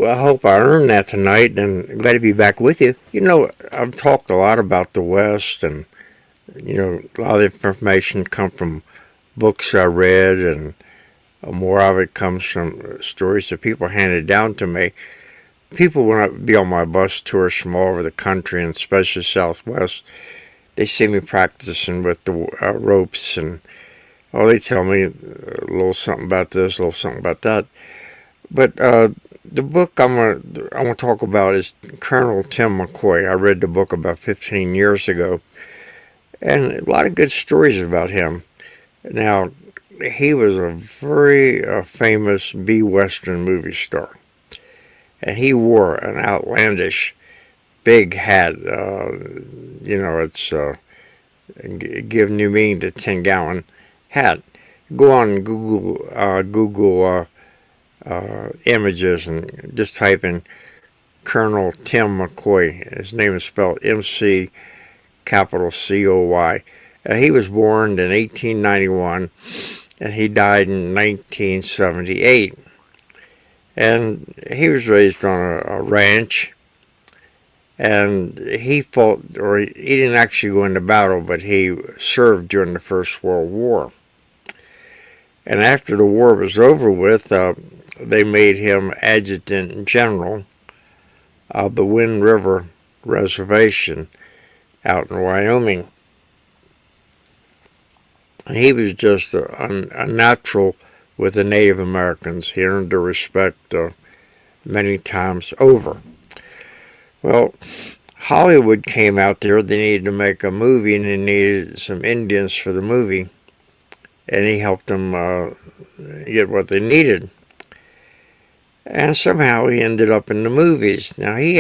Well, I hope I earned that tonight, and glad to be back with you. I've talked a lot about the West, and a lot of the information come from books I read, and more of it comes from stories that people handed down to me. People, when I be on my bus tours from all over the country, and especially Southwest, they see me practicing with the ropes, and they tell me a little something about this, a little something about that. But the book I want to talk about is Colonel Tim McCoy. I read the book about 15 years ago, and a lot of good stories about him. Now, he was a very famous B-Western movie star, and he wore an outlandish big hat. It's give new meaning to 10-gallon hat. Go on Google images and just type in Colonel Tim McCoy. His name is spelled MC capital COY. He was born in 1891 and he died in 1978. And he was raised on a ranch, and he fought, or he didn't actually go into battle, but he served during the First World War. And after the war was over with, they made him adjutant general of the Wind River Reservation out in Wyoming. And he was just a natural with the Native Americans. He earned their respect many times over. Well, Hollywood came out there. They needed to make a movie, and they needed some Indians for the movie. And he helped them get what they needed. And somehow he ended up in the movies. Now, he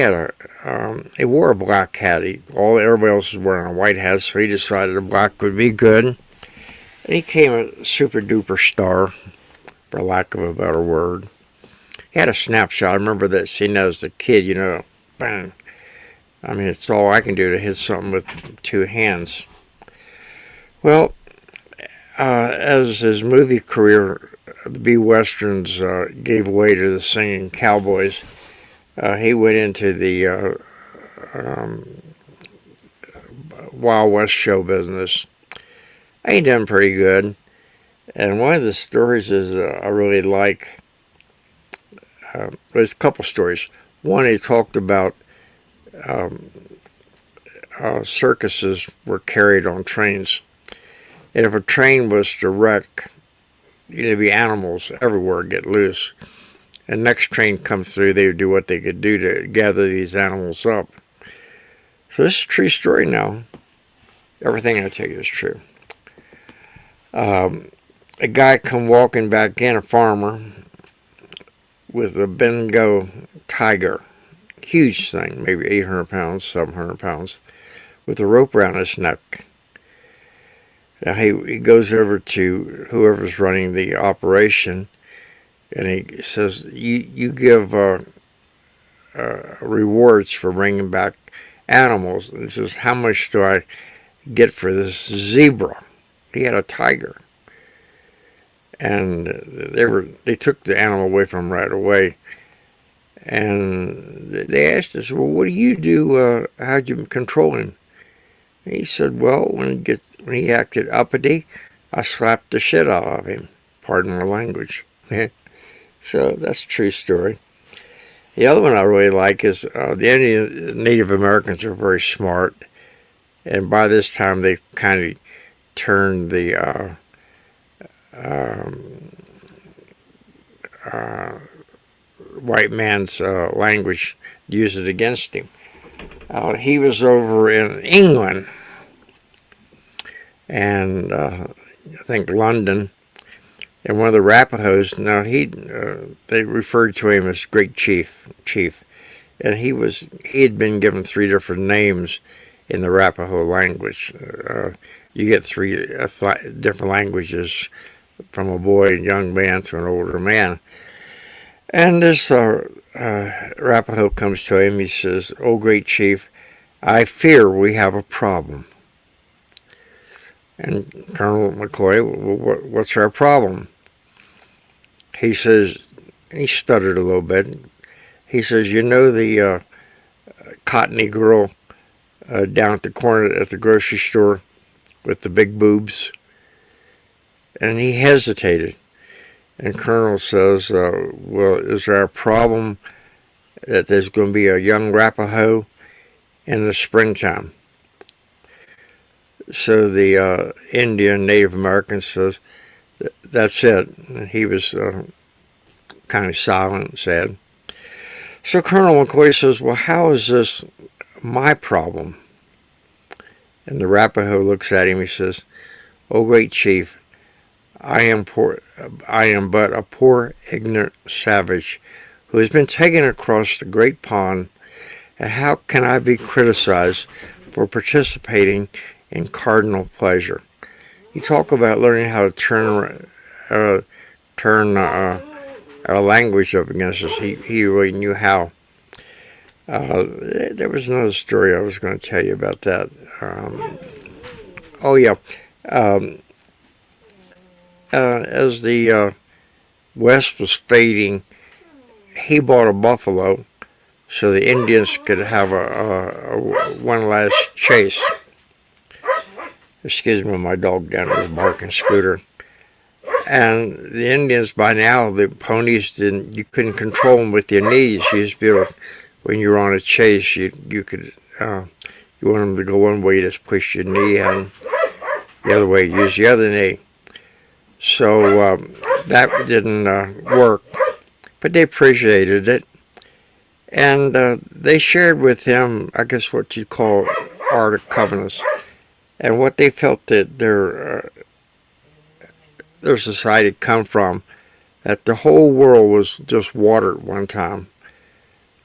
wore a black hat. Everybody else was wearing a white hat, so he decided a black would be good. And he became a super-duper star, for lack of a better word. He had a snapshot. I remember that scene that as a kid, bang. I mean, it's all I can do to hit something with two hands. Well, as his movie career, the B-Westerns gave way to the singing Cowboys, he went into the Wild West show business. He done pretty good. And one of the stories I really like, there's a couple stories. One, he talked about circuses were carried on trains. And if a train was to wreck, there'd be animals everywhere get loose. And next train come through, they would do what they could do to gather these animals up. So this is a true story now. Everything I tell you is true. A guy come walking back in, a farmer, with a Bengal tiger. Huge thing, maybe 800 pounds, 700 pounds, with a rope around his neck. Now he goes over to whoever's running the operation, and he says, you give rewards for bringing back animals. And he says, how much do I get for this zebra? He had a tiger. And they took the animal away from him right away. And they asked us, well, what do you do? How'd you control him? And he said, well, when he acted uppity, I slapped the shit out of him. Pardon my language. So that's a true story. The other one I really like is the Native Americans are very smart. And by this time, they've kind of turned the white man's language, use it against him. He was over in England, and I think London, and one of the Arapahoes. Now they referred to him as Great Chief, and he had been given 3 different names in the Arapaho language. You get 3 different languages from a boy, a young man, to an older man. And this Arapaho comes to him. He says, "Oh, great chief, I fear we have a problem." And Colonel McCoy, well, what's our problem? He says, and he stuttered a little bit. He says, you know the cottony girl down at the corner at the grocery store with the big boobs? And he hesitated. And Colonel says, well, is there a problem that there's going to be a young Arapaho in the springtime? So the Indian Native American says, that's it. And he was kind of silent and sad. So Colonel McCoy says, well, how is this my problem? And the Arapaho looks at him. He says, oh, great chief, I am but a poor, ignorant savage who has been taken across the great pond, and how can I be criticized for participating in cardinal pleasure? You talk about learning how to turn our language up against us. He really knew how. There was another story I was going to tell you about that. As the West was fading, he bought a buffalo so the Indians could have a one last chase. Excuse me, my dog down there was barking Scooter. And the Indians, by now, the ponies you couldn't control them with your knees. You used to be able, when you were on a chase, you could, you want them to go one way, you just push your knee, and the other way, use the other knee. So that didn't work, but they appreciated it. And they shared with him, I guess, what you'd call art of covenants, and what they felt that their society had come from, that the whole world was just water at one time.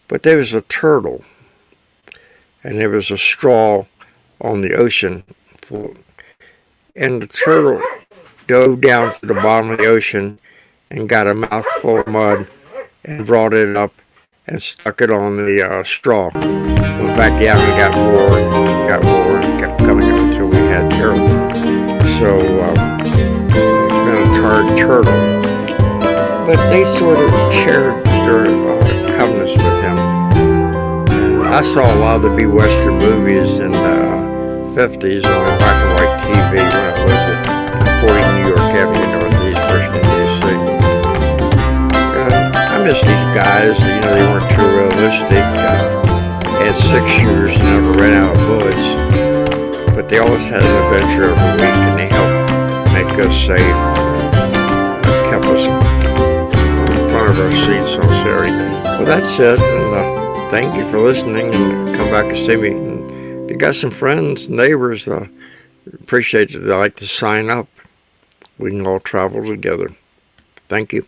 But there was a turtle, and there was a straw on the ocean floor. And the turtle dove down to the bottom of the ocean and got a mouthful of mud and brought it up and stuck it on the straw. Went back down and got more, and kept coming up until we had turtle. So it's been a tarred turtle. But they sort of shared their covenants with him. And I saw a lot of the B-Western movies in the 50s on black and white TV when I lived at 40 New York Avenue, Northeast, Washington, D.C. I miss these guys. You know, they weren't too realistic. Had 6 shooters and never ran out of bullets. But they always had an adventure every week, and they helped make us safe. Kept us in front of our seats on Saturday. Well, that's it. And thank you for listening, and come back and see me. And if you got some friends, neighbors, appreciate it. They like to sign up. We can all travel together. Thank you.